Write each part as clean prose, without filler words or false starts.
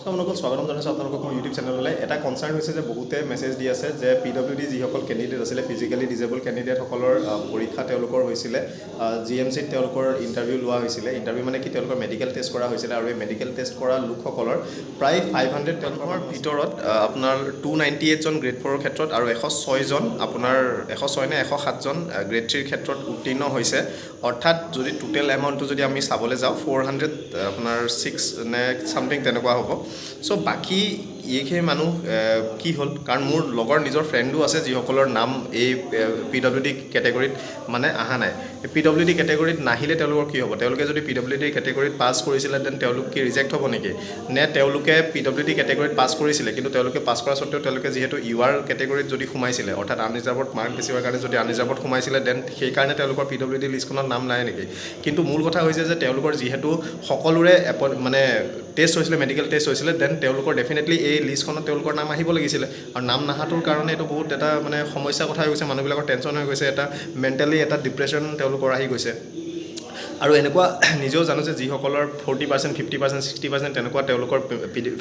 আপোনালোকক স্বাগতম জনাইছোঁ আপোনালোকক মোৰ ইউটিউব চেনেললৈ। এটা কনচাৰ্ণ হৈছে যে বহুতে মেছেজ দি আছে যে PwD যিসকল কেণ্ডিডেট আছিলে ফিজিকেলি ডিজেবল কেণ্ডিডেটসকলৰ পৰীক্ষা তেওঁলোকৰ হৈছিলে, GMCত তেওঁলোকৰ ইণ্টাৰভিউ লোৱা হৈছিলে। ইণ্টাৰভিউ মানে কি, তেওঁলোকৰ মেডিকেল টেষ্ট কৰা হৈছিলে আৰু এই মেডিকেল টেষ্ট কৰা লোকসকলৰ প্ৰায় 500 তেওঁলোকৰ ভিতৰত আপোনাৰ 298 জন গ্ৰেড 4ৰ ক্ষেত্ৰত আৰু 106 জন আপোনাৰ 106 নে 107 জন গ্ৰেড 3ৰ ক্ষেত্ৰত উত্তীৰ্ণ হৈছে। অৰ্থাৎ যদি টোটেল এমাউণ্টটো যদি আমি চাবলৈ যাওঁ 400 আপোনাৰ 6 নে ছামথিং তেনেকুৱা হ'ব। চ' বাকী এইখিনি মানুহ কি হ'ল, কাৰণ মোৰ লগৰ নিজৰ ফ্ৰেণ্ডো আছে যিসকলৰ নাম এই PwD কেটেগৰীত মানে অহা নাই। PwD কেটেগৰীত নাহিলে তেওঁলোকৰ কি হ'ব? তেওঁলোকে যদি PwD কেটেগৰীত পাছ কৰিছিলে দেন তেওঁলোক কি ৰিজেক্ট হ'ব নেকি? নে তেওঁলোকে PwD কেটেগৰীত পাছ কৰিছিলে কিন্তু তেওঁলোকে পাছ কৰা স্বত্তেও তেওঁলোকে যিহেতু UR কেটেগৰীত যদি সোমাইছিলে, অৰ্থাৎ আনৰিজাৰ্ভড মাৰ্ক বেছি হোৱাৰ কাৰণে যদি আনৰিজাৰ্ভড সোমাইছিলে দেন সেইকাৰণে তেওঁলোকৰ PwD লিষ্টখনত নাম নাই নেকি? কিন্তু মূল কথা হৈছে যে তেওঁলোকৰ যিহেতু সকলোৰে মানে টেষ্ট হৈছিলে, মেডিকেল টেষ্ট হৈছিলে, দেন তেওঁলোকৰ ডেফিনেটলি এই লিষ্টখনত তেওঁলোকৰ নাম আহিব লাগিছিলে। আৰু নাম নাহাটোৰ কাৰণে এইটো বহুত এটা মানে সমস্যা কথা হৈ গৈছে, মানুহবিলাকৰ টেনশ্যন হৈ গৈছে, এটা মেণ্টেলি এটা ডিপ্ৰেশ্যন তেওঁলোকৰ আহি গৈছে। আৰু এনেকুৱা নিজেও জানো যে যিসকলৰ 40%, 50%, 60% তেনেকুৱা তেওঁলোকৰ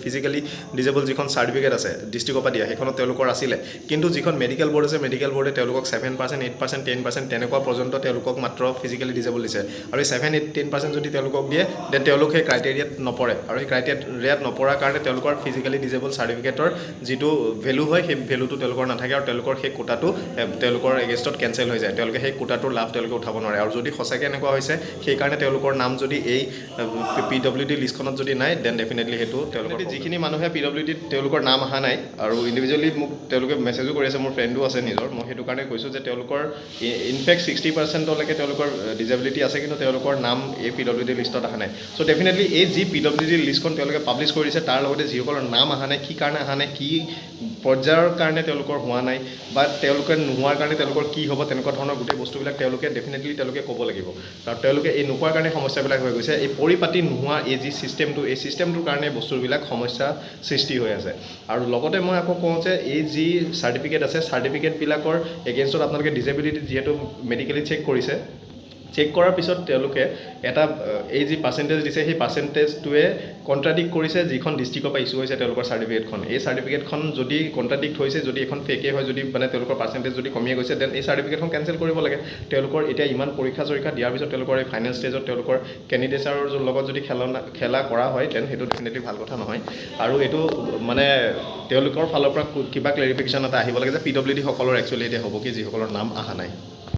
ফিজিকেলি ডিজেবল যিখন চাৰ্টিফিকেট আছে ডিষ্ট্ৰিক্টৰ পৰা দিয়া সেইখনত তেওঁলোকৰ আছিলে, কিন্তু যিখন মেডিকেল বৰ্ড আছে মেডিকেল বৰ্ডে তেওঁলোকক 7%, 8%, 10% তেনেকুৱা পৰ্যন্ত তেওঁলোকক মাত্ৰ ফিজিকেলি ডিজেবল দিছে। আৰু এই 7, 8, 10% যদি তেওঁলোকক দিয়ে দেন তেওঁলোক সেই ক্ৰাইটেৰিয়াত নপৰে, আৰু সেই ক্ৰাইটেৰিয়াত নপৰাৰ কাৰণে তেওঁলোকৰ ফিজিকেলি ডিজেবল চাৰ্টিফিকেটৰ যিটো ভেলু হয় সেই ভেলুটো তেওঁলোকৰ নাথাকে আৰু তেওঁলোকৰ সেই কোটাটো তেওঁলোকৰ এগেইনষ্টত কেঞ্চেল হৈ যায়। তেওঁলোকে সেই কোটাটোৰ লাভ তেওঁলোকে উঠাব নোৱাৰে। আৰু যদি সঁচাকৈ এনেকুৱা হৈছে সেইকাৰণে তেওঁলোকৰ নাম যদি এই PwD লিষ্টখনত যদি নাই দেন ডেফিনেটলি সেইটো তেওঁলোকৰ যিখিনি মানুহে PwDত তেওঁলোকৰ নাম অহা নাই আৰু ইণ্ডিভিজুৱেলি মোক তেওঁলোকে মেছেজো কৰি আছে, মোৰ ফ্ৰেণ্ডো আছে নিজৰ, মই সেইটো কাৰণে কৈছোঁ যে তেওঁলোকৰ ইনফেক্ট 60%লৈকে তেওঁলোকৰ ডিজেবিলিটি আছে কিন্তু তেওঁলোকৰ নাম এই PwD লিষ্টত অহা নাই। চ' ডেফিনেটলি এই যি PwD লিষ্টখন তেওঁলোকে পাব্লিছ কৰিছে তাৰ লগতে যিসকলৰ নাম অহা নাই, কি কাৰণে অহা নাই, কি পৰ্যায়ৰ কাৰণে তেওঁলোকৰ হোৱা নাই বা তেওঁলোকে নোহোৱাৰ কাৰণে তেওঁলোকৰ কি হ'ব, তেনেকুৱা ধৰণৰ গোটেই বস্তুবিলাক তেওঁলোকে ডেফিনেটলি তেওঁলোকে ক'ব লাগিব। আৰু তেওঁলোকে এই নোকোৱাৰ কাৰণে সমস্যাবিলাক হৈ গৈছে। এই পৰিপাতি নোহোৱা এই যি চিষ্টেমটো, এই চিষ্টেমটোৰ কাৰণে বস্তুবিলাক সমস্যা সৃষ্টি হৈ আছে। আৰু লগতে মই আকৌ কওঁ যে এই যি চাৰ্টিফিকেট আছে চাৰ্টিফিকেটবিলাকৰ এগেইনষ্টত আপোনালোকে ডিজেবিলিটি যিহেতু মেডিকেলি চেক কৰিছে, চেক কৰাৰ পিছত তেওঁলোকে এটা এই যি পাৰ্চেণ্টেজ দিছে সেই পাৰ্চেণ্টেজটোৱে কণ্ট্ৰাডিক্ট কৰিছে যিখন ডিষ্ট্ৰিক্টৰ পৰা ইছ্যু হৈছে তেওঁলোকৰ চাৰ্টিফিকেটখন। এই চাৰ্টিফিকেটখন যদি কণ্ট্ৰাডিক্ট হৈছে, যদি এখন ফেকে হয়, যদি মানে তেওঁলোকৰ পাৰ্চেণ্টেজ যদি কমিয়ে গৈছে দেন এই চাৰ্টিফিকেটখন কেঞ্চেল কৰিব লাগে। তেওঁলোকৰ এতিয়া ইমান পৰীক্ষা চৰীক্ষা দিয়াৰ পিছত তেওঁলোকৰ এই ফাইনেল ষ্টেজত তেওঁলোকৰ কেণ্ডিডেটছৰ লগত যদি খেলা কৰা হয় দেন সেইটো ডেফিনেটলি ভাল কথা নহয়। আৰু এইটো মানে তেওঁলোকৰ ফালৰ পৰা কিবা ক্লেৰিফিকেশ্যন এটা আহিব লাগে যে PwD সকলৰ একচুৱেলি এতিয়া হ'ব কি যিসকলৰ নাম অহা নাই।